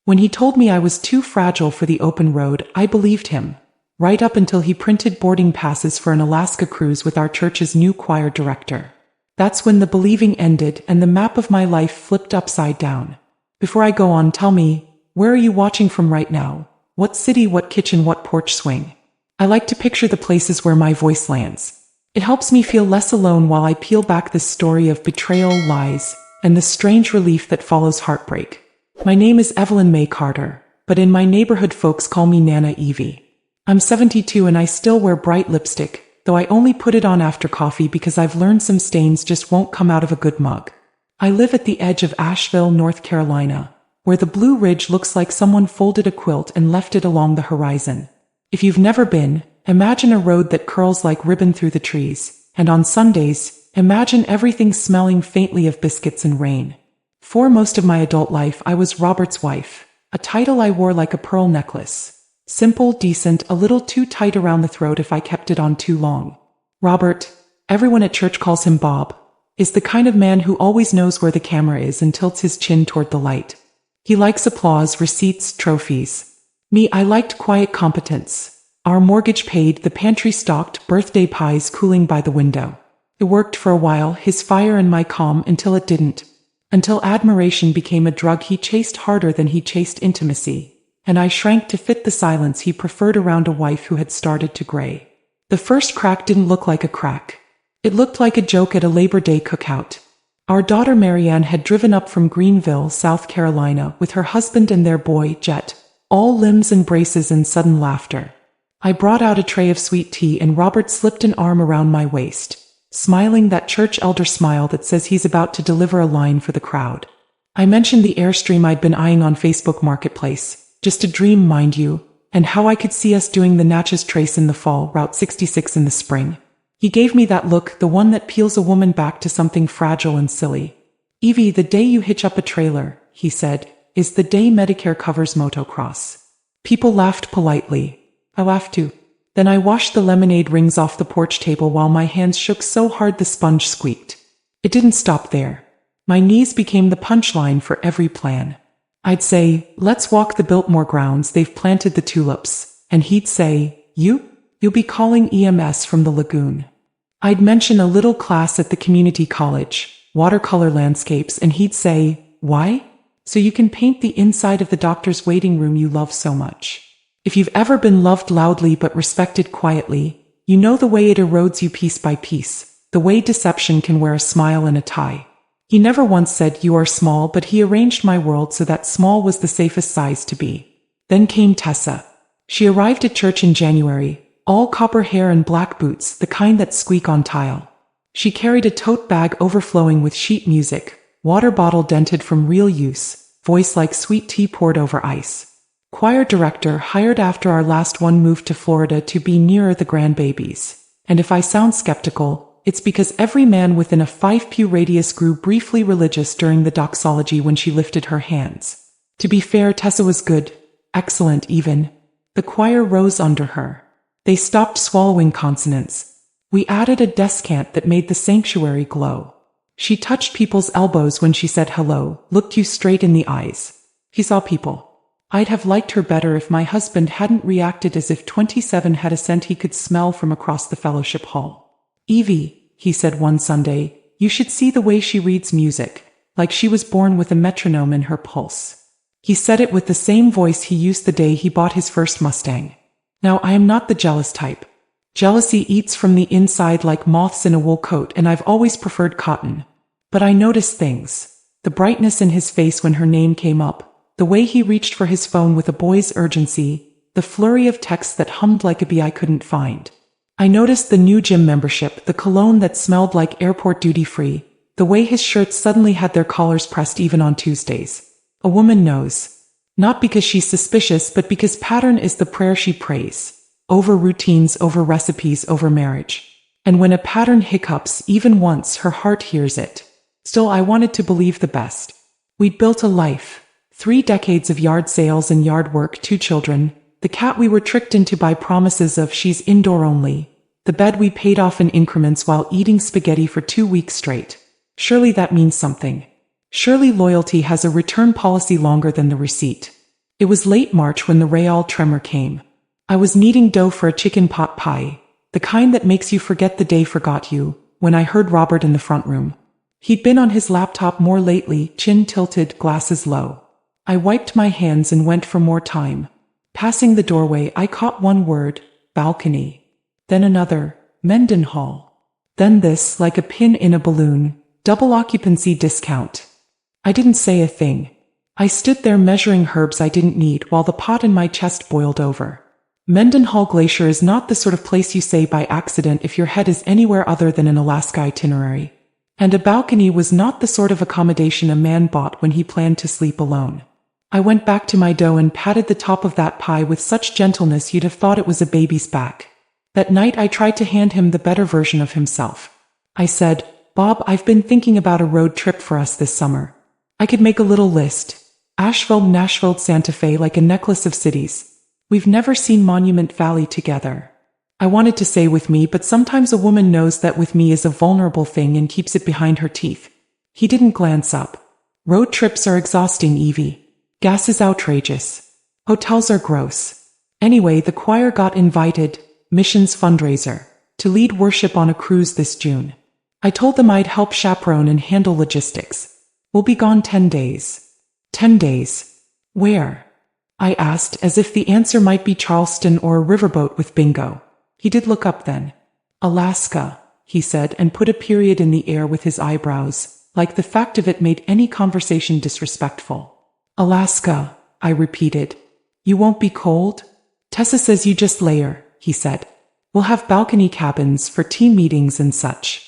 When he told me I was too fragile for the open road, I believed him. Right up until he printed boarding passes for an Alaska cruise with our church's new choir director. That's when the believing ended and the map of my life flipped upside down. Before I go on, tell me, where are you watching from right now? What city, what kitchen, what porch swing? I like to picture the places where my voice lands. It helps me feel less alone while I peel back this story of betrayal, lies, and the strange relief that follows heartbreak. My name is Evelyn May Carter, but in my neighborhood folks call me Nana Evie. I'm 72 and I still wear bright lipstick, though I only put it on after coffee because I've learned some stains just won't come out of a good mug. I live at the edge of Asheville, North Carolina, where the Blue Ridge looks like someone folded a quilt and left it along the horizon. If you've never been, imagine a road that curls like ribbon through the trees, and on Sundays, imagine everything smelling faintly of biscuits and rain. For most of my adult life, I was Robert's wife, a title I wore like a pearl necklace. Simple, decent, a little too tight around the throat if I kept it on too long. Robert, everyone at church calls him Bob, is the kind of man who always knows where the camera is and tilts his chin toward the light. He likes applause, receipts, trophies. Me, I liked quiet competence. Our mortgage paid, the pantry stocked, birthday pies cooling by the window. It worked for a while, his fire and my calm, until it didn't. Until admiration became a drug he chased harder than he chased intimacy. And I shrank to fit the silence he preferred around a wife who had started to gray. The first crack didn't look like a crack. It looked like a joke at a Labor Day cookout. Our daughter Marianne had driven up from Greenville, South Carolina, with her husband and their boy, Jet, all limbs and braces and sudden laughter. I brought out a tray of sweet tea and Robert slipped an arm around my waist, smiling that church elder smile that says he's about to deliver a line for the crowd. I mentioned the Airstream I'd been eyeing on Facebook Marketplace. Just a dream, mind you, and how I could see us doing the Natchez Trace in the fall, Route 66 in the spring. He gave me that look, the one that peels a woman back to something fragile and silly. Evie, the day you hitch up a trailer, he said, is the day Medicare covers motocross. People laughed politely. I laughed too. Then I washed the lemonade rings off the porch table while my hands shook so hard the sponge squeaked. It didn't stop there. My knees became the punchline for every plan. I'd say, let's walk the Biltmore grounds, they've planted the tulips. And he'd say, you'll be calling EMS from the lagoon. I'd mention a little class at the community college, watercolor landscapes, and he'd say, why? So you can paint the inside of the doctor's waiting room you love so much. If you've ever been loved loudly but respected quietly, you know the way it erodes you piece by piece, the way deception can wear a smile and a tie. He never once said you are small, but he arranged my world so that small was the safest size to be. Then came Tessa. She arrived at church in January, all copper hair and black boots, the kind that squeak on tile. She carried a tote bag overflowing with sheet music, water bottle dented from real use, voice like sweet tea poured over ice. Choir director hired after our last one moved to Florida to be nearer the grandbabies. And if I sound skeptical, it's because every man within a 5-pew radius grew briefly religious during the doxology when she lifted her hands. To be fair, Tessa was good, excellent even. The choir rose under her. They stopped swallowing consonants. We added a descant that made the sanctuary glow. She touched people's elbows when she said hello, looked you straight in the eyes. He saw people. I'd have liked her better if my husband hadn't reacted as if 27 had a scent he could smell from across the fellowship hall. Evie, he said one Sunday, you should see the way she reads music, like she was born with a metronome in her pulse. He said it with the same voice he used the day he bought his first Mustang. Now, I am not the jealous type. Jealousy eats from the inside like moths in a wool coat, and I've always preferred cotton. But I noticed things. The brightness in his face when her name came up, the way he reached for his phone with a boy's urgency, the flurry of texts that hummed like a bee I couldn't find. I noticed the new gym membership, the cologne that smelled like airport duty-free, the way his shirts suddenly had their collars pressed even on Tuesdays. A woman knows. Not because she's suspicious, but because pattern is the prayer she prays. Over routines, over recipes, over marriage. And when a pattern hiccups even once, her heart hears it. Still, I wanted to believe the best. We'd built a life. 3 decades of yard sales and yard work, 2 children, the cat we were tricked into by promises of she's indoor only, the bed we paid off in increments while eating spaghetti for 2 weeks straight. Surely that means something. Surely loyalty has a return policy longer than the receipt. It was late March when the real tremor came. I was kneading dough for a chicken pot pie, the kind that makes you forget the day forgot you, when I heard Robert in the front room. He'd been on his laptop more lately, chin tilted, glasses low. I wiped my hands and went for more time. Passing the doorway, I caught one word, balcony. Then another, Mendenhall. Then this, like a pin in a balloon, double occupancy discount. I didn't say a thing. I stood there measuring herbs I didn't need while the pot in my chest boiled over. Mendenhall Glacier is not the sort of place you say by accident if your head is anywhere other than an Alaska itinerary. And a balcony was not the sort of accommodation a man bought when he planned to sleep alone. I went back to my dough and patted the top of that pie with such gentleness you'd have thought it was a baby's back. That night I tried to hand him the better version of himself. I said, "Bob, I've been thinking about a road trip for us this summer. I could make a little list. Asheville, Nashville, Santa Fe, like a necklace of cities. We've never seen Monument Valley together." I wanted to say with me, but sometimes a woman knows that with me is a vulnerable thing and keeps it behind her teeth. He didn't glance up. "Road trips are exhausting, Evie. Gas is outrageous. Hotels are gross. Anyway, the choir got invited, missions fundraiser, to lead worship on a cruise this June. I told them I'd help chaperone and handle logistics. We'll be gone 10 days. 10 days. Where? I asked, as if the answer might be Charleston or a riverboat with bingo. He did look up then. "Alaska," he said, and put a period in the air with his eyebrows, like the fact of it made any conversation disrespectful. "Alaska," I repeated. "You won't be cold?" "Tessa says you just layer," he said. "We'll have balcony cabins for team meetings and such."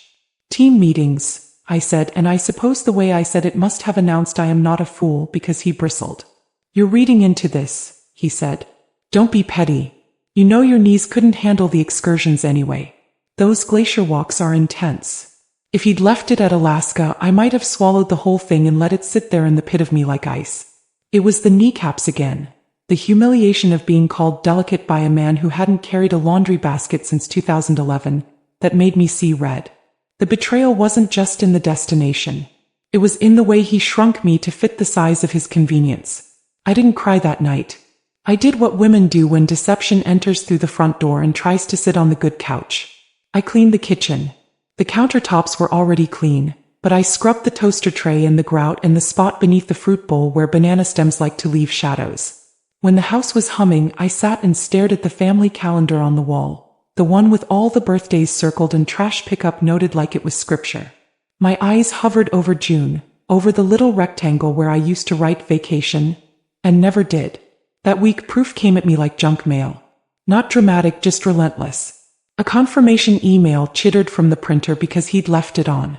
"Team meetings," I said, and I suppose the way I said it must have announced I am not a fool because he bristled. "You're reading into this," he said. "Don't be petty. You know your knees couldn't handle the excursions anyway. Those glacier walks are intense. If he'd left it at Alaska, I might have swallowed the whole thing and let it sit there in the pit of me like ice. It was the kneecaps again. The humiliation of being called delicate by a man who hadn't carried a laundry basket since 2011 that made me see red. The betrayal wasn't just in the destination. It was in the way he shrunk me to fit the size of his convenience. I didn't cry that night. I did what women do when deception enters through the front door and tries to sit on the good couch. I cleaned the kitchen. The countertops were already clean, but I scrubbed the toaster tray and the grout and the spot beneath the fruit bowl where banana stems like to leave shadows. When the house was humming, I sat and stared at the family calendar on the wall. The one with all the birthdays circled and trash pickup noted like it was scripture. My eyes hovered over June, over the little rectangle where I used to write vacation, and never did. That week proof came at me like junk mail. Not dramatic, just relentless. A confirmation email chittered from the printer because he'd left it on.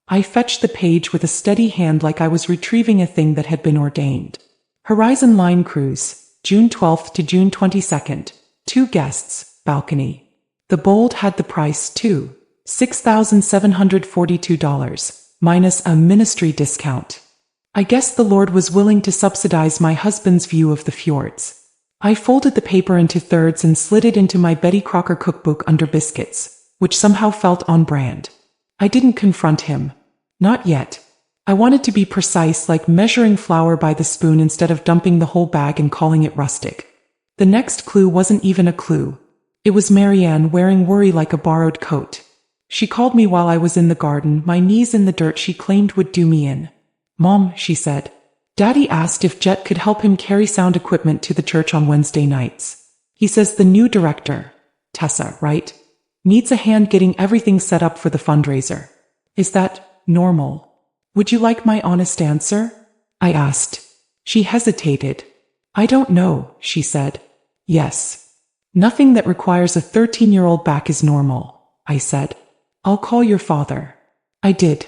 I fetched the page with a steady hand like I was retrieving a thing that had been ordained. Horizon Line Cruise, June 12th to June 22nd. 2 guests, balcony. The bold had the price too, $6,742, minus a ministry discount. I guess the Lord was willing to subsidize my husband's view of the fjords. I folded the paper into thirds and slid it into my Betty Crocker cookbook under biscuits, which somehow felt on brand. I didn't confront him. Not yet. I wanted to be precise, like measuring flour by the spoon instead of dumping the whole bag and calling it rustic. The next clue wasn't even a clue. It was Marianne wearing worry like a borrowed coat. She called me while I was in the garden, my knees in the dirt she claimed would do me in. "Mom," she said. "Daddy asked if Jet could help him carry sound equipment to the church on Wednesday nights. He says the new director, Tessa, right, needs a hand getting everything set up for the fundraiser. Is that normal? Would you like my honest answer?" I asked. She hesitated. "I don't know," she said. "Yes. Nothing that requires a 13-year-old back is normal," I said. "I'll call your father." I did.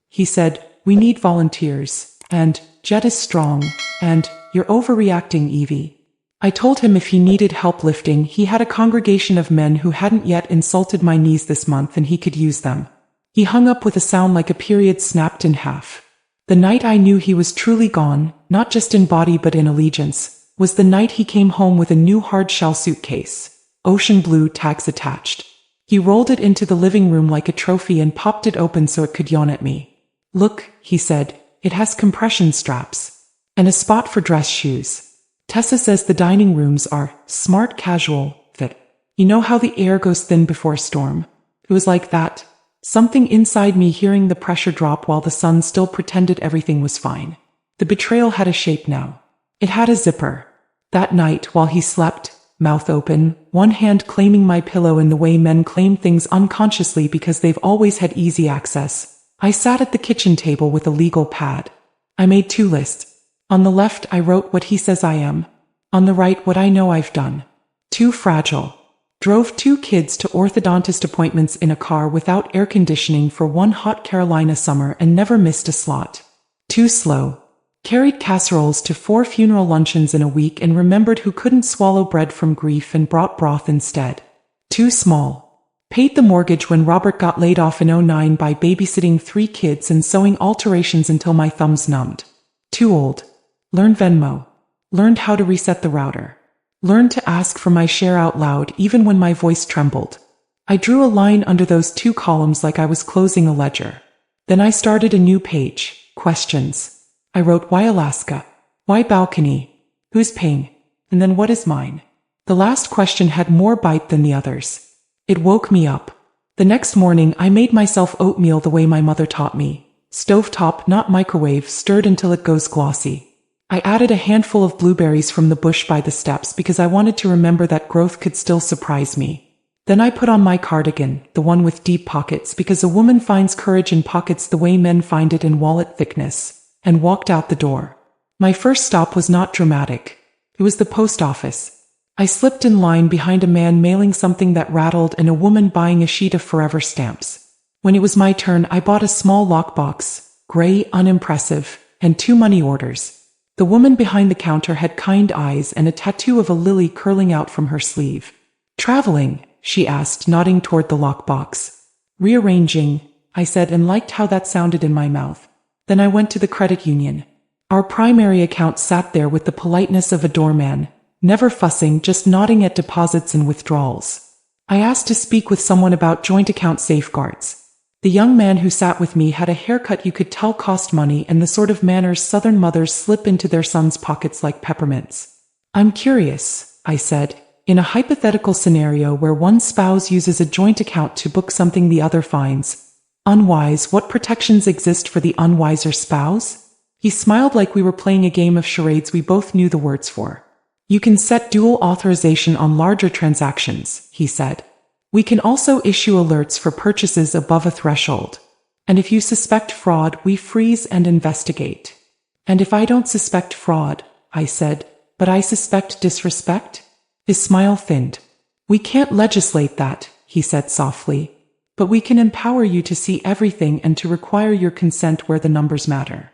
He said, "We need volunteers, and Jet is strong, and you're overreacting, Evie." I told him if he needed help lifting, he had a congregation of men who hadn't yet insulted my knees this month and he could use them. He hung up with a sound like a period snapped in half. The night I knew he was truly gone, not just in body but in allegiance, was the night he came home with a new hard-shell suitcase, ocean blue, tags attached. He rolled it into the living room like a trophy and popped it open so it could yawn at me. "Look," he said, "it has compression straps. And a spot for dress shoes. Tessa says the dining rooms are smart casual fit. You know how the air goes thin before a storm? It was like that. Something inside me hearing the pressure drop while the sun still pretended everything was fine. The betrayal had a shape now. It had a zipper. That night, while he slept, mouth open, one hand claiming my pillow in the way men claim things unconsciously because they've always had easy access, I sat at the kitchen table with a legal pad. I made 2 lists. On the left, I wrote what he says I am. On the right, what I know I've done. Too fragile. Drove 2 kids to orthodontist appointments in a car without air conditioning for one hot Carolina summer and never missed a slot. Too slow. Carried casseroles to 4 funeral luncheons in a week and remembered who couldn't swallow bread from grief and brought broth instead. Too small. Paid the mortgage when Robert got laid off in '09 by babysitting 3 kids and sewing alterations until my thumbs numbed. Too old. Learned Venmo. Learned how to reset the router. Learned to ask for my share out loud even when my voice trembled. I drew a line under those 2 columns like I was closing a ledger. Then I started a new page. Questions. I wrote why Alaska? Why balcony? Who's paying? And then what is mine? The last question had more bite than the others. It woke me up. The next morning I made myself oatmeal the way my mother taught me. Stovetop, not microwave, stirred until it goes glossy. I added a handful of blueberries from the bush by the steps because I wanted to remember that growth could still surprise me. Then I put on my cardigan, the one with deep pockets, because a woman finds courage in pockets the way men find it in wallet thickness, and walked out the door. My first stop was not dramatic. It was the post office. I slipped in line behind a man mailing something that rattled and a woman buying a sheet of Forever stamps. When it was my turn, I bought a small lockbox, gray, unimpressive, and 2 money orders. The woman behind the counter had kind eyes and a tattoo of a lily curling out from her sleeve. Traveling? She asked, nodding toward the lockbox. Rearranging, I said, and liked how that sounded in my mouth. Then I went to the credit union. Our primary account sat there with the politeness of a doorman, never fussing, just nodding at deposits and withdrawals. I asked to speak with someone about joint account safeguards. The young man who sat with me had a haircut you could tell cost money and the sort of manners Southern mothers slip into their sons' pockets like peppermints. I'm curious, I said, in a hypothetical scenario where one spouse uses a joint account to book something the other finds. Unwise, what protections exist for the unwiser spouse? He smiled like we were playing a game of charades we both knew the words for. You can set dual authorization on larger transactions, he said. We can also issue alerts for purchases above a threshold. And if you suspect fraud, we freeze and investigate. And if I don't suspect fraud, I said, but I suspect disrespect? His smile thinned. We can't legislate that, he said softly. But we can empower you to see everything and to require your consent where the numbers matter.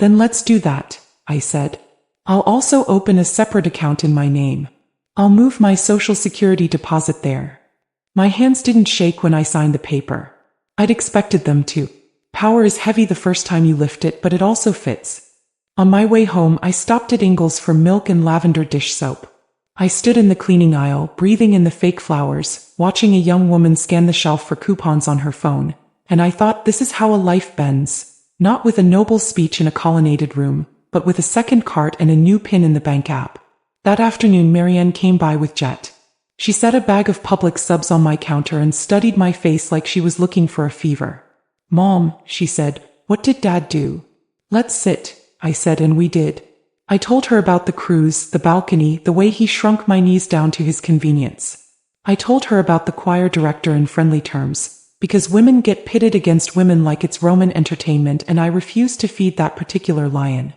Then let's do that, I said. I'll also open a separate account in my name. I'll move my Social Security deposit there. My hands didn't shake when I signed the paper. I'd expected them to. Power is heavy the first time you lift it, but it also fits. On my way home, I stopped at Ingles for milk and lavender dish soap. I stood in the cleaning aisle, breathing in the fake flowers, watching a young woman scan the shelf for coupons on her phone, and I thought, this is how a life bends. Not with a noble speech in a colonnaded room, but with a second cart and a new pin in the bank app. That afternoon, Marianne came by with Jet. She set a bag of Publix subs on my counter and studied my face like she was looking for a fever. Mom, she said, what did Dad do? Let's sit, I said, and we did. I told her about the cruise, the balcony, the way he shrunk my knees down to his convenience. I told her about the choir director in friendly terms, because women get pitted against women like it's Roman entertainment, and I refused to feed that particular lion.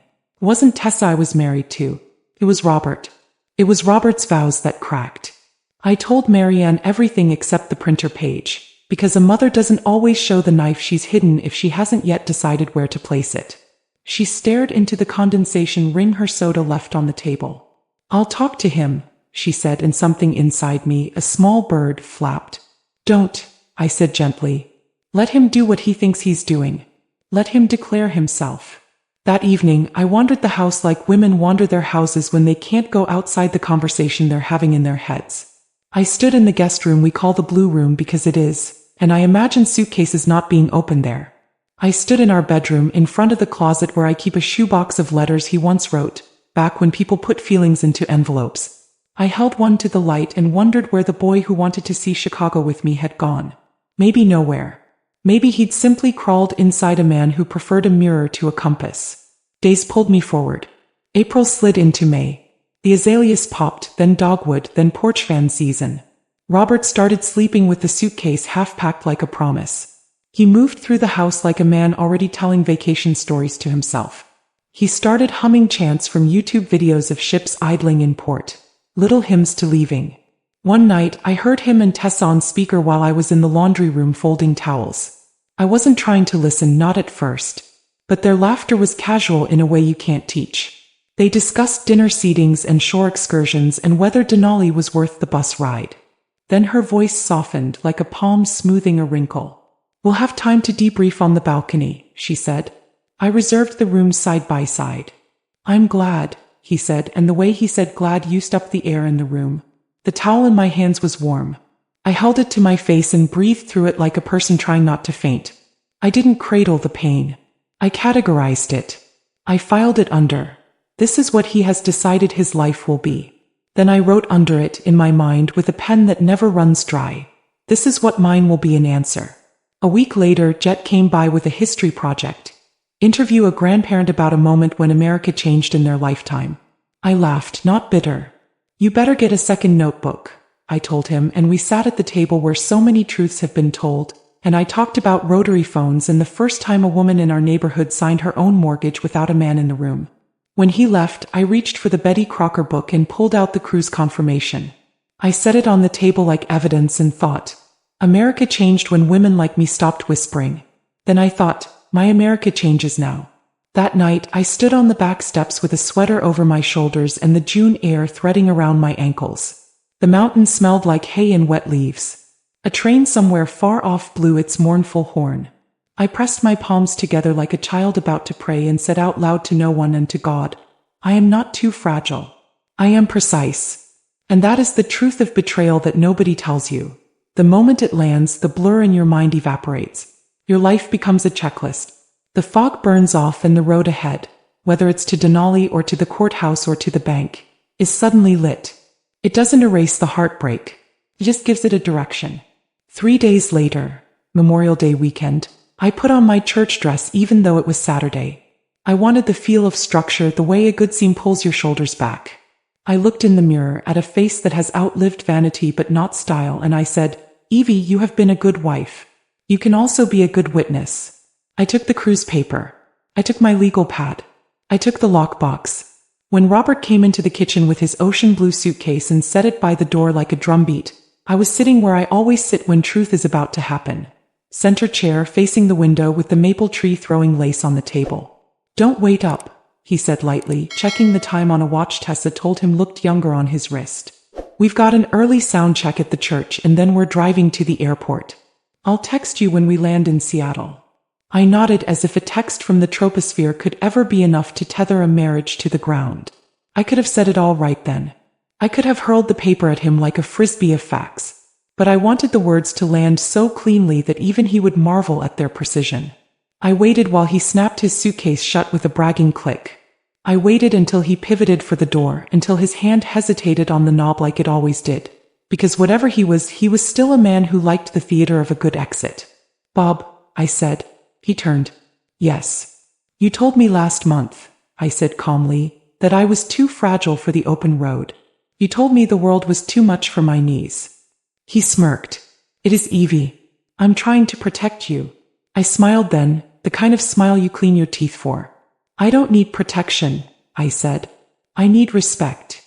It wasn't Tessa I was married to. It was Robert. It was Robert's vows that cracked. I told Marianne everything except the printer page, because a mother doesn't always show the knife she's hidden if she hasn't yet decided where to place it. She stared into the condensation ring her soda left on the table. I'll talk to him, she said, and something inside me, a small bird, flapped. Don't, I said gently. Let him do what he thinks he's doing. Let him declare himself. That evening, I wandered the house like women wander their houses when they can't go outside the conversation they're having in their heads. I stood in the guest room we call the Blue Room because it is, and I imagined suitcases not being opened there. I stood in our bedroom in front of the closet where I keep a shoebox of letters he once wrote, back when people put feelings into envelopes. I held one to the light and wondered where the boy who wanted to see Chicago with me had gone. Maybe nowhere. Maybe he'd simply crawled inside a man who preferred a mirror to a compass. Days pulled me forward. April slid into May. The azaleas popped, then dogwood, then porch fan season. Robert started sleeping with the suitcase half-packed like a promise. He moved through the house like a man already telling vacation stories to himself. He started humming chants from YouTube videos of ships idling in port. Little hymns to leaving. One night, I heard him and Tessa on speaker while I was in the laundry room folding towels. I wasn't trying to listen, not at first. But their laughter was casual in a way you can't teach. They discussed dinner seatings and shore excursions and whether Denali was worth the bus ride. Then her voice softened like a palm smoothing a wrinkle. "We'll have time to debrief on the balcony," she said. I reserved the rooms side by side. "I'm glad," he said, and the way he said glad used up the air in the room. The towel in my hands was warm. I held it to my face and breathed through it like a person trying not to faint. I didn't cradle the pain. I categorized it. I filed it under. This is what he has decided his life will be. Then I wrote under it, in my mind, with a pen that never runs dry. This is what mine will be, an answer. A week later, Jet came by with a history project. Interview a grandparent about a moment when America changed in their lifetime. I laughed, not bitter. "You better get a second notebook," I told him, and we sat at the table where so many truths have been told, and I talked about rotary phones and the first time a woman in our neighborhood signed her own mortgage without a man in the room. When he left, I reached for the Betty Crocker book and pulled out the cruise confirmation. I set it on the table like evidence and thought, America changed when women like me stopped whispering. Then I thought, my America changes now. That night, I stood on the back steps with a sweater over my shoulders and the June air threading around my ankles. The mountain smelled like hay and wet leaves. A train somewhere far off blew its mournful horn. I pressed my palms together like a child about to pray and said out loud to no one and to God, I am not too fragile. I am precise. And that is the truth of betrayal that nobody tells you. The moment it lands, the blur in your mind evaporates. Your life becomes a checklist. The fog burns off and the road ahead, whether it's to Denali or to the courthouse or to the bank, is suddenly lit. It doesn't erase the heartbreak. It just gives it a direction. 3 days later, Memorial Day weekend, I put on my church dress even though it was Saturday. I wanted the feel of structure, the way a good seam pulls your shoulders back. I looked in the mirror at a face that has outlived vanity but not style, and I said, Evie, you have been a good wife. You can also be a good witness. I took the cruise paper. I took my legal pad. I took the lockbox. When Robert came into the kitchen with his ocean blue suitcase and set it by the door like a drumbeat, I was sitting where I always sit when truth is about to happen. Center chair facing the window with the maple tree throwing lace on the table. Don't wait up, he said lightly, checking the time on a watch Tessa told him looked younger on his wrist. We've got an early sound check at the church and then we're driving to the airport. I'll text you when we land in Seattle. I nodded as if a text from the troposphere could ever be enough to tether a marriage to the ground. I could have said it all right then. I could have hurled the paper at him like a frisbee of facts. But I wanted the words to land so cleanly that even he would marvel at their precision. I waited while he snapped his suitcase shut with a bragging click. I waited until he pivoted for the door, until his hand hesitated on the knob like it always did. Because whatever he was still a man who liked the theater of a good exit. Bob, I said. He turned. Yes. You told me last month, I said calmly, that I was too fragile for the open road. You told me the world was too much for my knees. He smirked. It is Evie. I'm trying to protect you. I smiled then, the kind of smile you clean your teeth for. I don't need protection, I said. I need respect.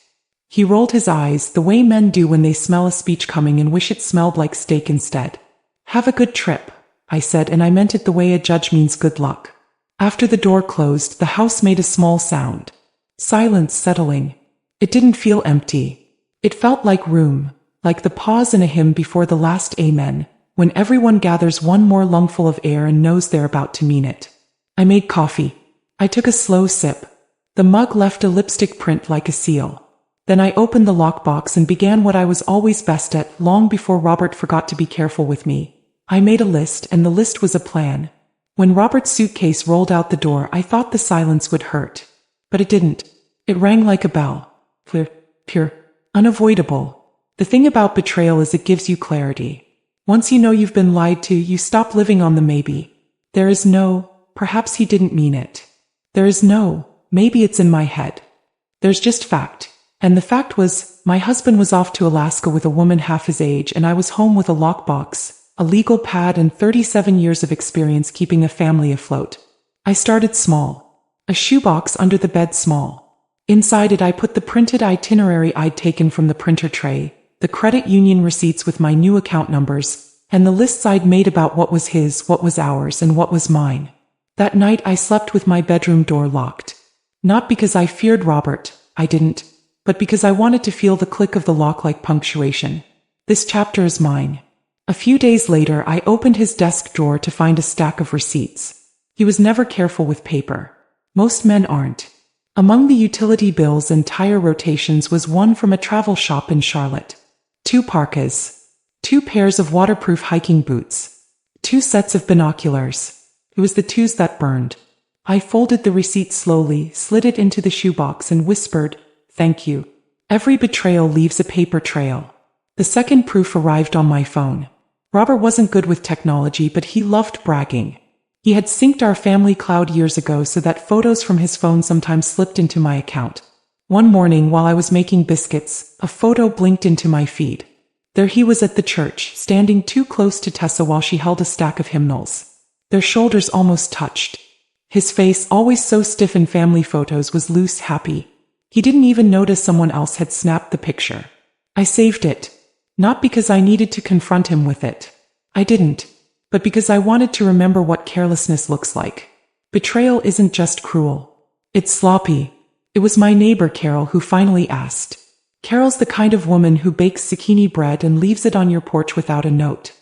He rolled his eyes, the way men do when they smell a speech coming and wish it smelled like steak instead. Have a good trip, I said, and I meant it the way a judge means good luck. After the door closed, the house made a small sound. Silence settling. It didn't feel empty. It felt like room. Like the pause in a hymn before the last amen, when everyone gathers one more lungful of air and knows they're about to mean it. I made coffee. I took a slow sip. The mug left a lipstick print like a seal. Then I opened the lockbox and began what I was always best at, long before Robert forgot to be careful with me. I made a list, and the list was a plan. When Robert's suitcase rolled out the door, I thought the silence would hurt. But it didn't. It rang like a bell. Pure. Unavoidable. The thing about betrayal is it gives you clarity. Once you know you've been lied to, you stop living on the maybe. There is no, perhaps he didn't mean it. There is no, maybe it's in my head. There's just fact. And the fact was, my husband was off to Alaska with a woman half his age, and I was home with a lockbox, a legal pad, and 37 years of experience keeping a family afloat. I started small. A shoebox under the bed small. Inside it I put the printed itinerary I'd taken from the printer tray, the credit union receipts with my new account numbers, and the lists I'd made about what was his, what was ours, and what was mine. That night I slept with my bedroom door locked. Not because I feared Robert, I didn't, but because I wanted to feel the click of the lock like punctuation. This chapter is mine. A few days later I opened his desk drawer to find a stack of receipts. He was never careful with paper. Most men aren't. Among the utility bills and tire rotations was one from a travel shop in Charlotte. 2 parkas. 2 pairs of waterproof hiking boots. 2 sets of binoculars. It was the 2s that burned. I folded the receipt slowly, slid it into the shoebox, and whispered, "Thank you." Every betrayal leaves a paper trail. The second proof arrived on my phone. Robert wasn't good with technology, but he loved bragging. He had synced our family cloud years ago so that photos from his phone sometimes slipped into my account. One morning while I was making biscuits, a photo blinked into my feed. There he was at the church, standing too close to Tessa while she held a stack of hymnals. Their shoulders almost touched. His face, always so stiff in family photos, was loose, happy. He didn't even notice someone else had snapped the picture. I saved it. Not because I needed to confront him with it. I didn't. But because I wanted to remember what carelessness looks like. Betrayal isn't just cruel. It's sloppy. It was my neighbor Carol who finally asked. Carol's the kind of woman who bakes zucchini bread and leaves it on your porch without a note.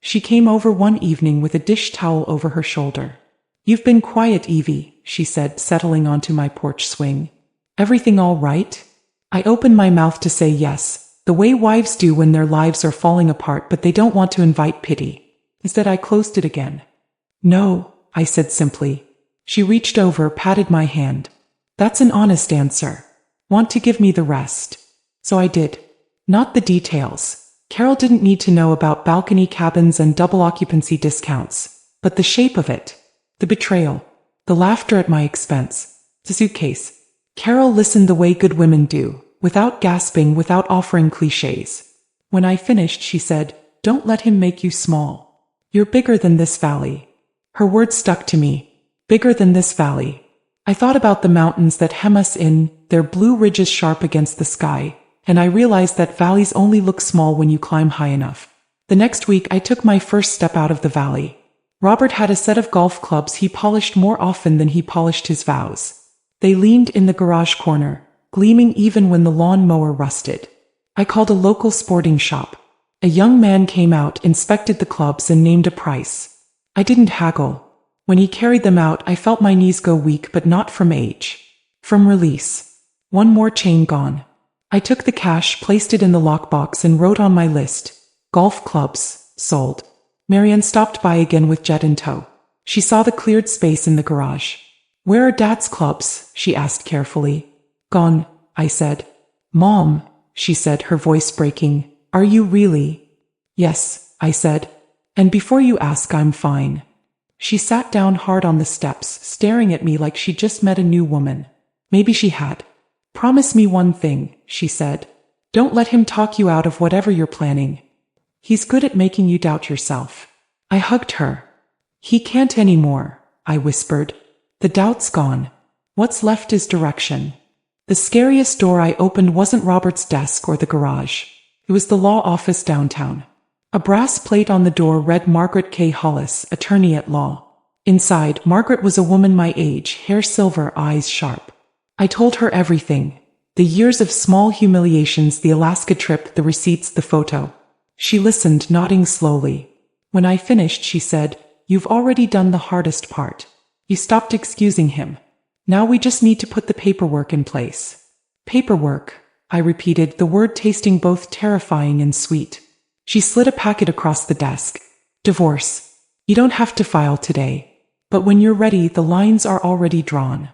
She came over one evening with a dish towel over her shoulder. "You've been quiet, Evie," she said, settling onto my porch swing. "Everything all right?" I opened my mouth to say yes, the way wives do when their lives are falling apart but they don't want to invite pity. Instead I closed it again. "No," I said simply. She reached over, patted my hand. "That's an honest answer. Want to give me the rest?" So I did. Not the details. Carol didn't need to know about balcony cabins and double occupancy discounts, but the shape of it. The betrayal. The laughter at my expense. The suitcase. Carol listened the way good women do, without gasping, without offering cliches. When I finished, she said, "Don't let him make you small. You're bigger than this valley." Her words stuck to me. Bigger than this valley. I thought about the mountains that hem us in, their blue ridges sharp against the sky, and I realized that valleys only look small when you climb high enough. The next week I took my first step out of the valley. Robert had a set of golf clubs he polished more often than he polished his vows. They leaned in the garage corner, gleaming even when the lawn mower rusted. I called a local sporting shop. A young man came out, inspected the clubs, and named a price. I didn't haggle. When he carried them out, I felt my knees go weak, but not from age. From release. One more chain gone. I took the cash, placed it in the lockbox, and wrote on my list, "Golf clubs, sold." Marianne stopped by again with Jet in tow. She saw the cleared space in the garage. "Where are Dad's clubs?" she asked carefully. "Gone," I said. "Mom," she said, her voice breaking, "are you really?" "Yes," I said. "And before you ask, I'm fine." She sat down hard on the steps, staring at me like she'd just met a new woman. Maybe she had. "Promise me one thing," she said. "Don't let him talk you out of whatever you're planning. He's good at making you doubt yourself." I hugged her. "He can't anymore," I whispered. "The doubt's gone. What's left is direction." The scariest door I opened wasn't Robert's desk or the garage. It was the law office downtown. A brass plate on the door read Margaret K. Hollis, attorney at law. Inside, Margaret was a woman my age, hair silver, eyes sharp. I told her everything. The years of small humiliations, the Alaska trip, the receipts, the photo. She listened, nodding slowly. When I finished, she said, "You've already done the hardest part. You stopped excusing him. Now we just need to put the paperwork in place." "Paperwork," I repeated, the word tasting both terrifying and sweet. She slid a packet across the desk. "Divorce. You don't have to file today. But when you're ready, the lines are already drawn."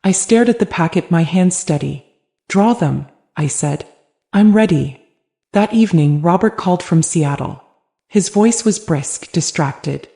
I stared at the packet, my hands steady. Draw them, I said. I'm ready. That evening, Robert called from Seattle. His voice was brisk, distracted.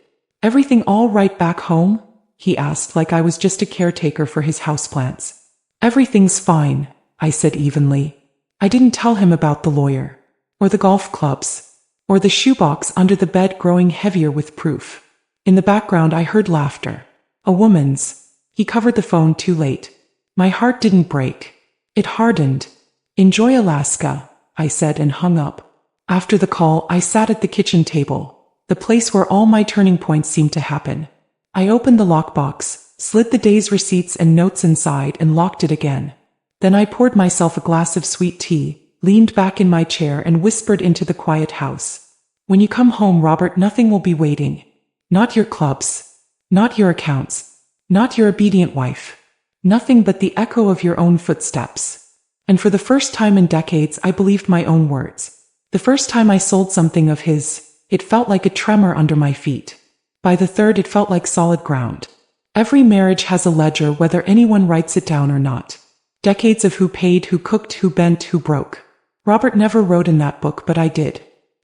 Everything all right back home? He asked, like I was just a caretaker for his houseplants. Everything's fine, I said evenly. I didn't tell him about the lawyer, or the golf clubs, or the shoebox under the bed growing heavier with proof. In the background I heard laughter. A woman's. He covered the phone too late. My heart didn't break. It hardened. Enjoy Alaska, I said and hung up. After the call, I sat at the kitchen table, the place where all my turning points seemed to happen. I opened the lockbox, slid the day's receipts and notes inside and locked it again. Then I poured myself a glass of sweet tea, leaned back in my chair and whispered into the quiet house. When you come home, Robert, nothing will be waiting. Not your clubs. Not your accounts. Not your obedient wife. Nothing but the echo of your own footsteps. And for the first time in decades, I believed my own words. The first time I sold something of his, it felt like a tremor under my feet. By the third, it felt like solid ground. Every marriage has a ledger, whether anyone writes it down or not. Decades of who paid, who cooked, who bent, who broke. Robert never wrote in that book, but I did.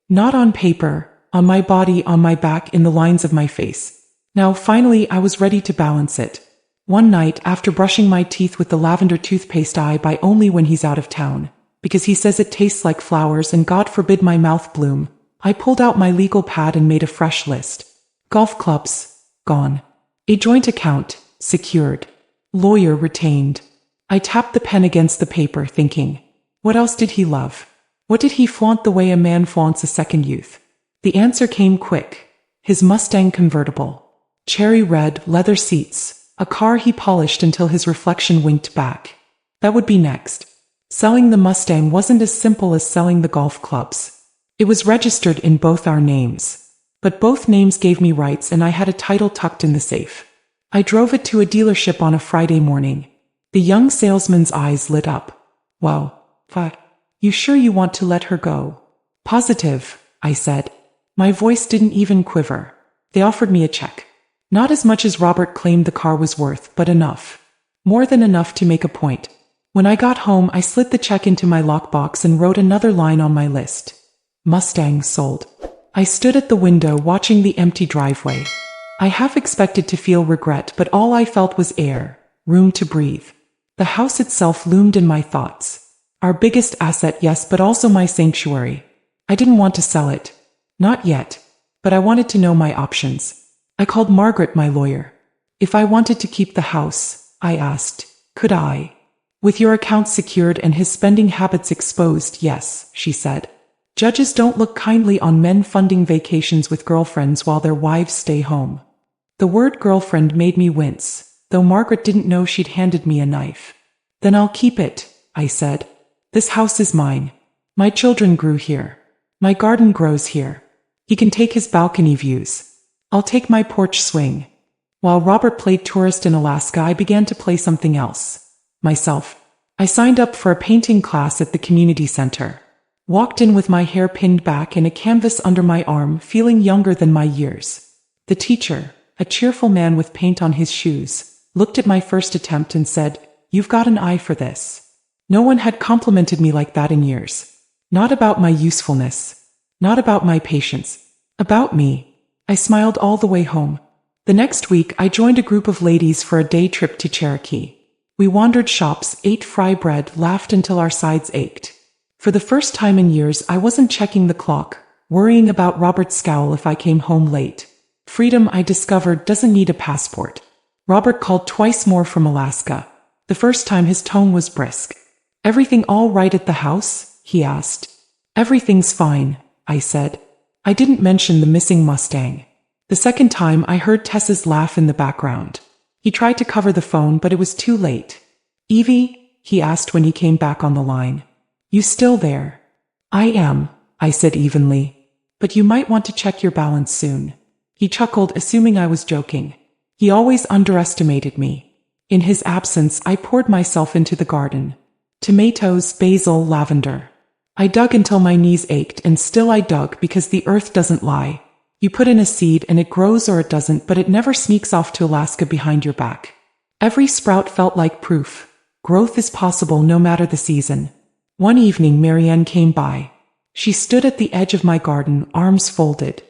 Not on paper, on my body, on my back, in the lines of my face. Now, finally, I was ready to balance it. One night, after brushing my teeth with the lavender toothpaste I buy only when he's out of town, because he says it tastes like flowers and God forbid my mouth bloom, I pulled out my legal pad and made a fresh list. Golf clubs, gone. A joint account, secured. Lawyer retained. I tapped the pen against the paper, thinking, what else did he love? What did he flaunt the way a man flaunts a second youth? The answer came quick. His Mustang convertible. Cherry red, leather seats, a car he polished until his reflection winked back. That would be next. Selling the Mustang wasn't as simple as selling the golf clubs. It was registered in both our names. But both names gave me rights and I had a title tucked in the safe. I drove it to a dealership on a Friday morning. The young salesman's eyes lit up. Wow, you sure you want to let her go? Positive, I said. My voice didn't even quiver. They offered me a check. Not as much as Robert claimed the car was worth, but enough. More than enough to make a point. When I got home, I slid the check into my lockbox and wrote another line on my list. Mustang sold. I stood at the window watching the empty driveway. I half expected to feel regret, but all I felt was air, room to breathe. The house itself loomed in my thoughts. Our biggest asset, yes, but also my sanctuary. I didn't want to sell it. Not yet. But I wanted to know my options. I called Margaret, my lawyer. If I wanted to keep the house, I asked, could I? With your accounts secured and his spending habits exposed, yes, she said. Judges don't look kindly on men funding vacations with girlfriends while their wives stay home. The word girlfriend made me wince, though Margaret didn't know she'd handed me a knife. Then I'll keep it, I said. This house is mine. My children grew here. My garden grows here. He can take his balcony views. I'll take my porch swing. While Robert played tourist in Alaska, I began to play something else. Myself. I signed up for a painting class at the community center. Walked in with my hair pinned back and a canvas under my arm, feeling younger than my years. The teacher, a cheerful man with paint on his shoes, looked at my first attempt and said, "You've got an eye for this." No one had complimented me like that in years. Not about my usefulness. Not about my patience. About me. I smiled all the way home. The next week, I joined a group of ladies for a day trip to Cherokee. We wandered shops, ate fry bread, laughed until our sides ached. For the first time in years, I wasn't checking the clock, worrying about Robert's scowl if I came home late. Freedom, I discovered, doesn't need a passport. Robert called twice more from Alaska. The first time his tone was brisk. "Everything all right at the house?" he asked. "Everything's fine," I said. I didn't mention the missing Mustang. The second time, I heard Tess's laugh in the background. He tried to cover the phone, but it was too late. "Evie?" he asked when he came back on the line. "You still there?" "I am," I said evenly. "But you might want to check your balance soon." He chuckled, assuming I was joking. He always underestimated me. In his absence, I poured myself into the garden. Tomatoes, basil, lavender. I dug until my knees ached, and still I dug because the earth doesn't lie. You put in a seed and it grows or it doesn't, but it never sneaks off to Alaska behind your back. Every sprout felt like proof. Growth is possible no matter the season. One evening Marianne came by. She stood at the edge of my garden, arms folded.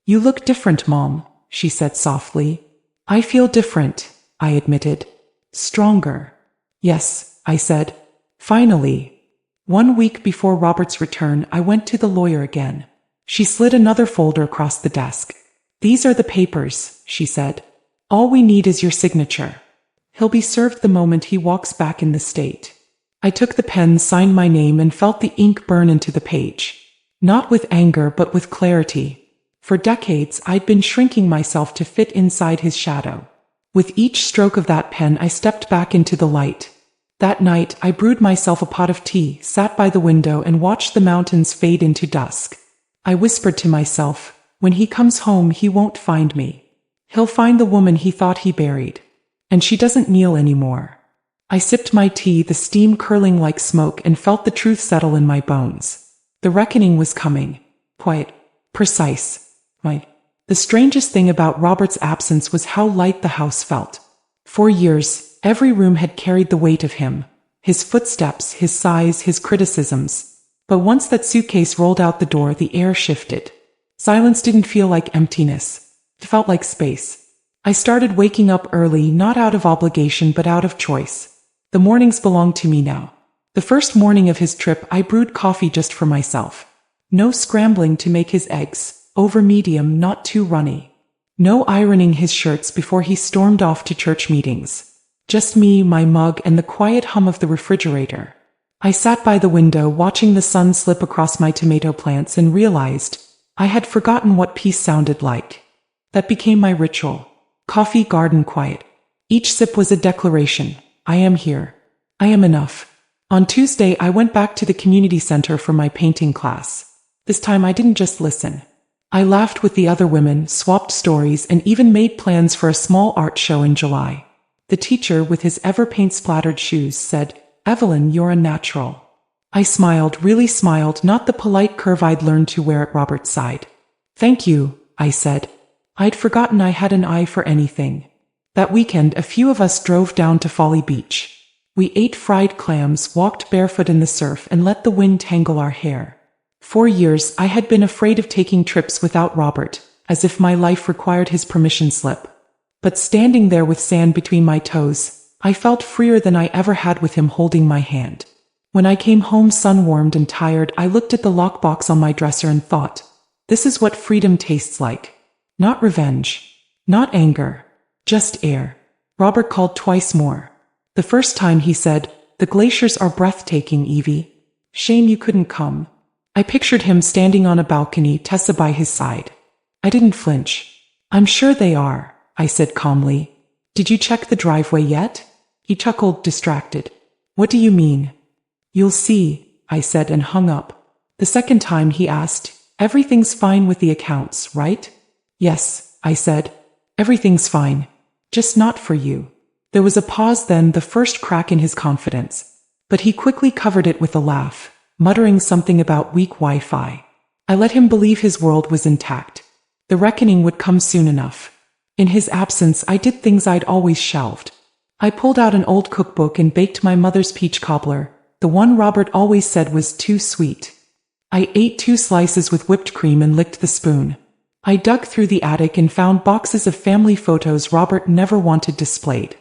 "You look different, Mom," she said softly. "I feel different," I admitted. "Stronger." "Yes," I said. "Finally." 1 week before Robert's return, I went to the lawyer again. She slid another folder across the desk. "These are the papers," she said. "All we need is your signature. He'll be served the moment he walks back in the state." I took the pen, signed my name, and felt the ink burn into the page. Not with anger, but with clarity. For decades, I'd been shrinking myself to fit inside his shadow. With each stroke of that pen, I stepped back into the light. That night, I brewed myself a pot of tea, sat by the window, and watched the mountains fade into dusk. I whispered to myself, when he comes home, he won't find me. He'll find the woman he thought he buried. And she doesn't kneel anymore. I sipped my tea, the steam curling like smoke, and felt the truth settle in my bones. The reckoning was coming. Quite precise. The strangest thing about Robert's absence was how light the house felt. For years, every room had carried the weight of him. His footsteps, his sighs, his criticisms. But once that suitcase rolled out the door, the air shifted. Silence didn't feel like emptiness. It felt like space. I started waking up early, not out of obligation but out of choice. The mornings belonged to me now. The first morning of his trip, I brewed coffee just for myself. No scrambling to make his eggs, over medium, not too runny. No ironing his shirts before he stormed off to church meetings. Just me, my mug, and the quiet hum of the refrigerator. I sat by the window watching the sun slip across my tomato plants and realized I had forgotten what peace sounded like. That became my ritual. Coffee, garden, quiet. Each sip was a declaration. I am here. I am enough. On Tuesday, I went back to the community center for my painting class. This time I didn't just listen. I laughed with the other women, swapped stories, and even made plans for a small art show in July. The teacher, with his ever paint-splattered shoes, said, "Evelyn, you're a natural." I smiled, really smiled, not the polite curve I'd learned to wear at Robert's side. "Thank you," I said. I'd forgotten I had an eye for anything. That weekend, a few of us drove down to Folly Beach. We ate fried clams, walked barefoot in the surf, and let the wind tangle our hair. For years, I had been afraid of taking trips without Robert, as if my life required his permission slip. But standing there with sand between my toes, I felt freer than I ever had with him holding my hand. When I came home sun-warmed and tired, I looked at the lockbox on my dresser and thought, this is what freedom tastes like. Not revenge. Not anger. Just air. Robert called twice more. The first time he said, "The glaciers are breathtaking, Evie. Shame you couldn't come." I pictured him standing on a balcony, Tessa by his side. I didn't flinch. "I'm sure they are," I said calmly. "Did you check the driveway yet?" He chuckled, distracted. "What do you mean?" "You'll see," I said and hung up. The second time he asked, "Everything's fine with the accounts, right?" "Yes," I said. "Everything's fine. Just not for you." There was a pause, then the first crack in his confidence. But he quickly covered it with a laugh, muttering something about weak Wi-Fi. I let him believe his world was intact. The reckoning would come soon enough. In his absence, I did things I'd always shelved. I pulled out an old cookbook and baked my mother's peach cobbler, the one Robert always said was too sweet. I ate 2 slices with whipped cream and licked the spoon. I dug through the attic and found boxes of family photos Robert never wanted displayed.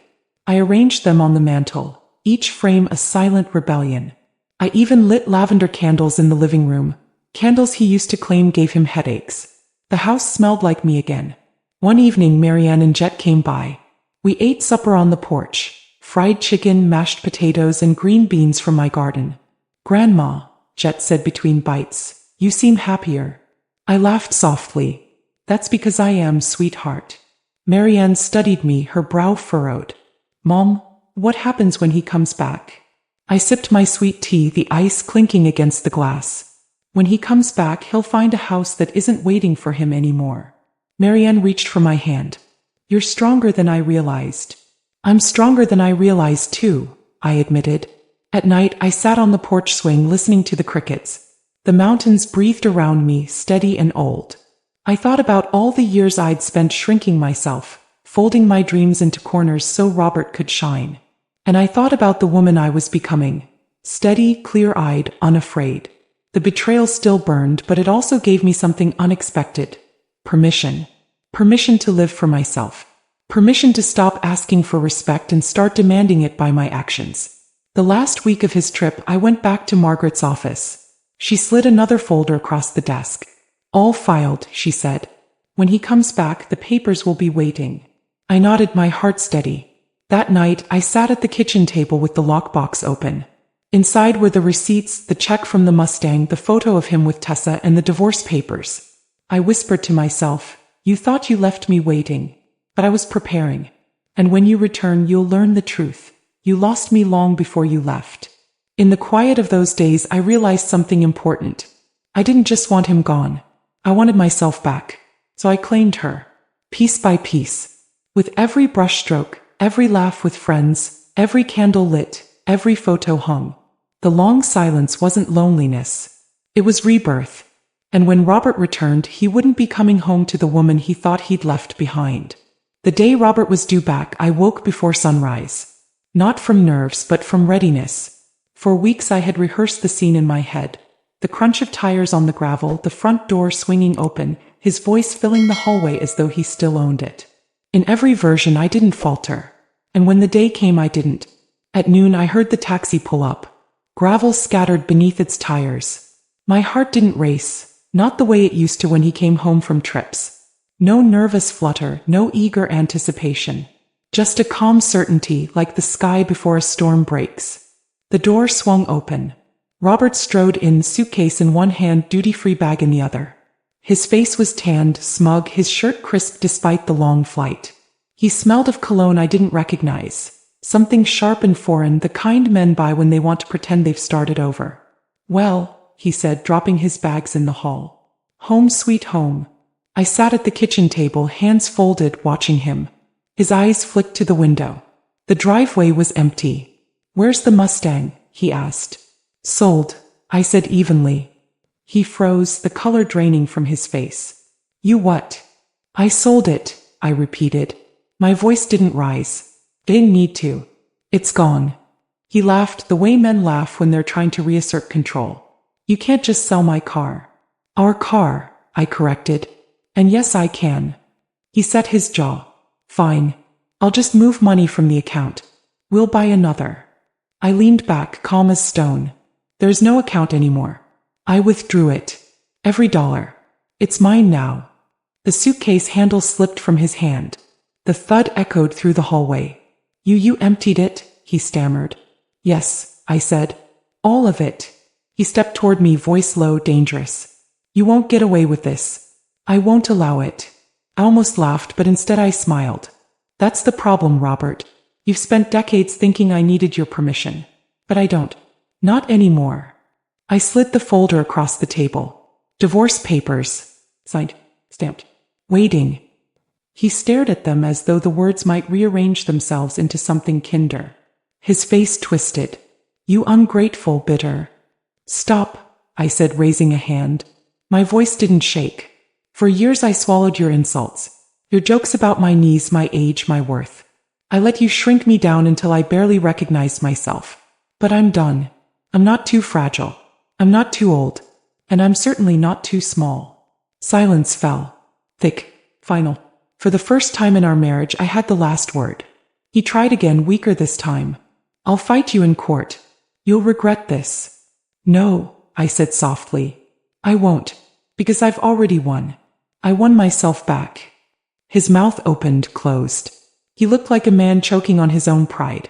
I arranged them on the mantel, each frame a silent rebellion. I even lit lavender candles in the living room, candles he used to claim gave him headaches. The house smelled like me again. One evening Marianne and Jet came by. We ate supper on the porch, fried chicken, mashed potatoes, and green beans from my garden. "Grandma," Jet said between bites, "you seem happier." I laughed softly. "That's because I am, sweetheart." Marianne studied me, her brow furrowed. "Mom, what happens when he comes back?" I sipped my sweet tea, the ice clinking against the glass. "When he comes back, he'll find a house that isn't waiting for him anymore." Marianne reached for my hand. "You're stronger than I realized." "I'm stronger than I realized too," I admitted. At night, I sat on the porch swing listening to the crickets. The mountains breathed around me, steady and old. I thought about all the years I'd spent shrinking myself, folding my dreams into corners so Robert could shine. And I thought about the woman I was becoming. Steady, clear-eyed, unafraid. The betrayal still burned, but it also gave me something unexpected. Permission. Permission to live for myself. Permission to stop asking for respect and start demanding it by my actions. The last week of his trip, I went back to Margaret's office. She slid another folder across the desk. All filed, she said. When he comes back, the papers will be waiting. I nodded, my heart steady. That night, I sat at the kitchen table with the lockbox open. Inside were the receipts, the check from the Mustang, the photo of him with Tessa, and the divorce papers. I whispered to myself, "You thought you left me waiting. But I was preparing. And when you return, you'll learn the truth. You lost me long before you left." In the quiet of those days, I realized something important. I didn't just want him gone. I wanted myself back. So I claimed her. Piece by piece. With every brushstroke, every laugh with friends, every candle lit, every photo hung. The long silence wasn't loneliness. It was rebirth. And when Robert returned, he wouldn't be coming home to the woman he thought he'd left behind. The day Robert was due back, I woke before sunrise. Not from nerves, but from readiness. For weeks I had rehearsed the scene in my head. The crunch of tires on the gravel, the front door swinging open, his voice filling the hallway as though he still owned it. In every version I didn't falter. And when the day came, I didn't. At noon I heard the taxi pull up. Gravel scattered beneath its tires. My heart didn't race, not the way it used to when he came home from trips. No nervous flutter, no eager anticipation. Just a calm certainty, like the sky before a storm breaks. The door swung open. Robert strode in, suitcase in one hand, duty-free bag in the other. His face was tanned, smug, his shirt crisp despite the long flight. He smelled of cologne I didn't recognize. Something sharp and foreign, the kind men buy when they want to pretend they've started over. "Well," he said, dropping his bags in the hall. "Home sweet home." I sat at the kitchen table, hands folded, watching him. His eyes flicked to the window. The driveway was empty. "Where's the Mustang?" he asked. "Sold," I said evenly. He froze, the color draining from his face. "You what?" "I sold it," I repeated. My voice didn't rise. Didn't need to. "It's gone." He laughed, the way men laugh when they're trying to reassert control. "You can't just sell my car." "Our car," I corrected. "And yes, I can." He set his jaw. "Fine. I'll just move money from the account. We'll buy another." I leaned back, calm as stone. "There's no account anymore." I withdrew it. Every dollar. "It's mine now." The suitcase handle slipped from his hand. The thud echoed through the hallway. You emptied it?" he stammered. "Yes," I said. "All of it." He stepped toward me, voice low, dangerous. "You won't get away with this. I won't allow it." I almost laughed, but instead I smiled. "That's the problem, Robert. You've spent decades thinking I needed your permission. But I don't. Not anymore." I slid the folder across the table. "Divorce papers." Signed. Stamped. "Waiting." He stared at them as though the words might rearrange themselves into something kinder. His face twisted. "You ungrateful, bitter." "Stop," I said, raising a hand. My voice didn't shake. "For years I swallowed your insults. Your jokes about my knees, my age, my worth. I let you shrink me down until I barely recognized myself. But I'm done. I'm not too fragile. I'm not too old. And I'm certainly not too small." Silence fell. Thick. Final. For the first time in our marriage, I had the last word. He tried again, weaker this time. "I'll fight you in court. You'll regret this." "No," I said softly. "I won't. Because I've already won. I won myself back." His mouth opened, closed. He looked like a man choking on his own pride.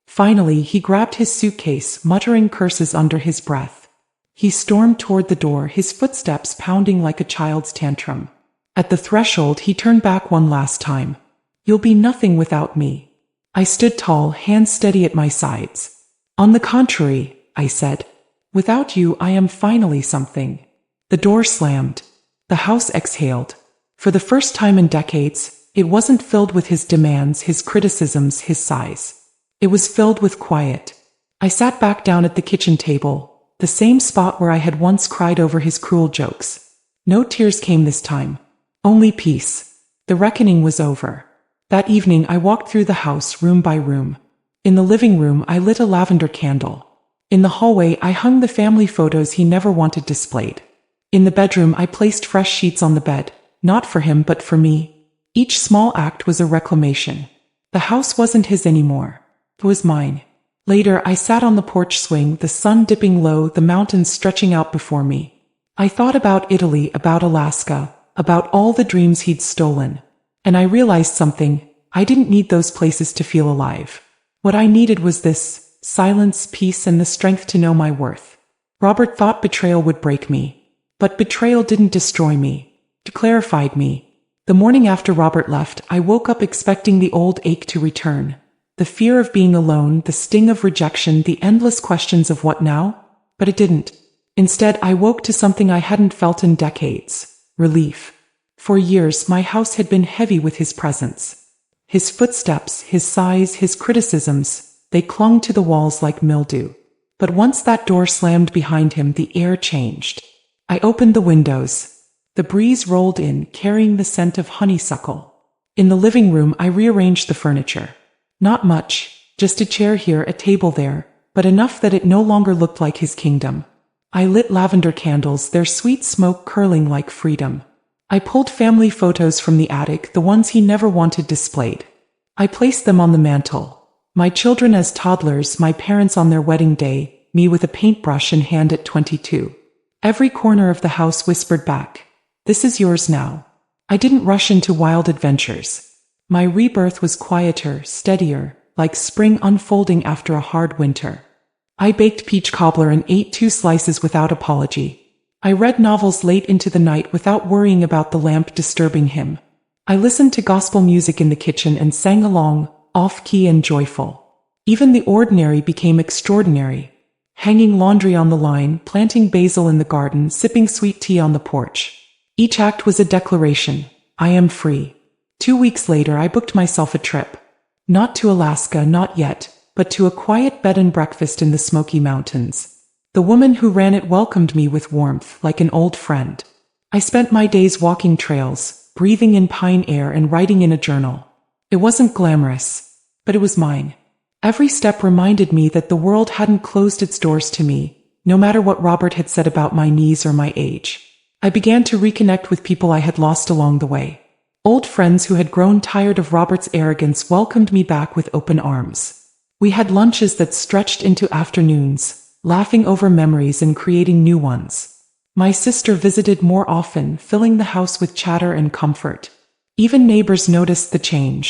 Finally, he grabbed his suitcase, muttering curses under his breath. He stormed toward the door, his footsteps pounding like a child's tantrum. At the threshold, he turned back one last time. "You'll be nothing without me." I stood tall, hands steady at my sides. "On the contrary," I said. "Without you, I am finally something." The door slammed. The house exhaled. For the first time in decades, it wasn't filled with his demands, his criticisms, his sighs. It was filled with quiet. I sat back down at the kitchen table, the same spot where I had once cried over his cruel jokes. No tears came this time. Only peace. The reckoning was over. That evening I walked through the house room by room. In the living room I lit a lavender candle. In the hallway I hung the family photos he never wanted displayed. In the bedroom I placed fresh sheets on the bed, not for him but for me. Each small act was a reclamation. The house wasn't his anymore. It was mine. Later I sat on the porch swing, the sun dipping low, the mountains stretching out before me. I thought about Italy, about Alaska, about all the dreams he'd stolen. And I realized something. I didn't need those places to feel alive. What I needed was this: silence, peace, and the strength to know my worth. Robert thought betrayal would break me. But betrayal didn't destroy me. It clarified me. The morning after Robert left, I woke up expecting the old ache to return. The fear of being alone, the sting of rejection, the endless questions of what now? But it didn't. Instead, I woke to something I hadn't felt in decades: relief. For years, my house had been heavy with his presence. His footsteps, his sighs, his criticisms, they clung to the walls like mildew. But once that door slammed behind him, the air changed. I opened the windows. The breeze rolled in, carrying the scent of honeysuckle. In the living room, I rearranged the furniture. Not much, just a chair here, a table there, but enough that it no longer looked like his kingdom. I lit lavender candles, their sweet smoke curling like freedom. I pulled family photos from the attic, the ones he never wanted displayed. I placed them on the mantel. My children as toddlers, my parents on their wedding day, me with a paintbrush in hand at 22. Every corner of the house whispered back, "This is yours now." I didn't rush into wild adventures. My rebirth was quieter, steadier, like spring unfolding after a hard winter. I baked peach cobbler and ate 2 slices without apology. I read novels late into the night without worrying about the lamp disturbing him. I listened to gospel music in the kitchen and sang along, off-key and joyful. Even the ordinary became extraordinary. Hanging laundry on the line, planting basil in the garden, sipping sweet tea on the porch. Each act was a declaration: I am free. 2 weeks later I booked myself a trip. Not to Alaska, not yet, but to a quiet bed and breakfast in the Smoky Mountains. The woman who ran it welcomed me with warmth, like an old friend. I spent my days walking trails, breathing in pine air and writing in a journal. It wasn't glamorous, but it was mine. Every step reminded me that the world hadn't closed its doors to me, no matter what Robert had said about my knees or my age. I began to reconnect with people I had lost along the way. Old friends who had grown tired of Robert's arrogance welcomed me back with open arms. We had lunches that stretched into afternoons, laughing over memories and creating new ones. My sister visited more often, filling the house with chatter and comfort. Even neighbors noticed the change.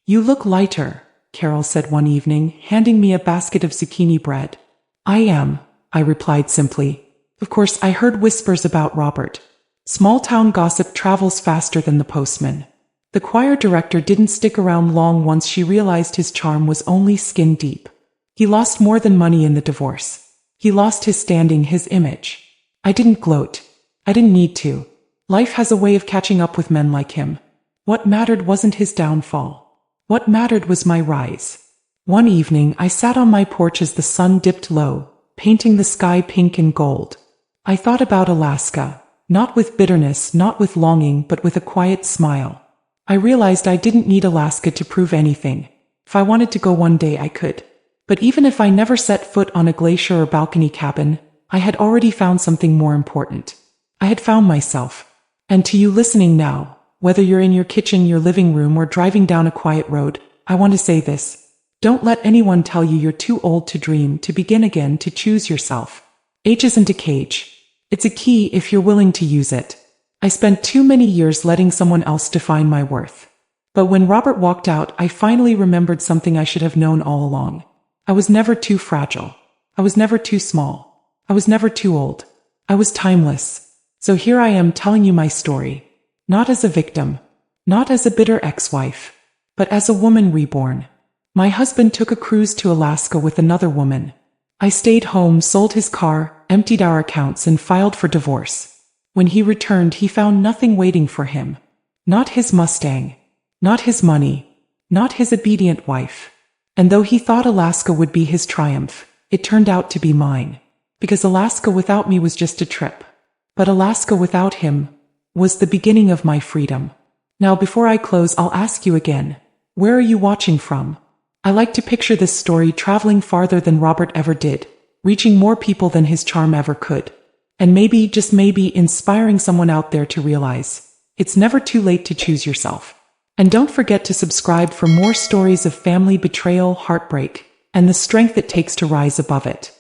"You look lighter," Carol said one evening, handing me a basket of zucchini bread. "I am," I replied simply. Of course, I heard whispers about Robert. Small-town gossip travels faster than the postman. The choir director didn't stick around long once she realized his charm was only skin deep. He lost more than money in the divorce. He lost his standing, his image. I didn't gloat. I didn't need to. Life has a way of catching up with men like him. What mattered wasn't his downfall. What mattered was my rise. One evening, I sat on my porch as the sun dipped low, painting the sky pink and gold. I thought about Alaska, not with bitterness, not with longing, but with a quiet smile. I realized I didn't need Alaska to prove anything. If I wanted to go one day, I could. But even if I never set foot on a glacier or balcony cabin, I had already found something more important. I had found myself. And to you listening now, whether you're in your kitchen, your living room, or driving down a quiet road, I want to say this. Don't let anyone tell you you're too old to dream, to begin again, to choose yourself. Age isn't a cage. It's a key if you're willing to use it. I spent too many years letting someone else define my worth. But when Robert walked out, I finally remembered something I should have known all along. I was never too fragile. I was never too small. I was never too old. I was timeless. So here I am telling you my story. Not as a victim, not as a bitter ex-wife, but as a woman reborn. My husband took a cruise to Alaska with another woman. I stayed home, sold his car, emptied our accounts, and filed for divorce. When he returned, he found nothing waiting for him. Not his Mustang, not his money, not his obedient wife. And though he thought Alaska would be his triumph, it turned out to be mine. Because Alaska without me was just a trip. But Alaska without him was the beginning of my freedom. Now before I close, I'll ask you again. Where are you watching from? I like to picture this story traveling farther than Robert ever did, reaching more people than his charm ever could. And maybe, just maybe, inspiring someone out there to realize it's never too late to choose yourself. And don't forget to subscribe for more stories of family betrayal, heartbreak, and the strength it takes to rise above it.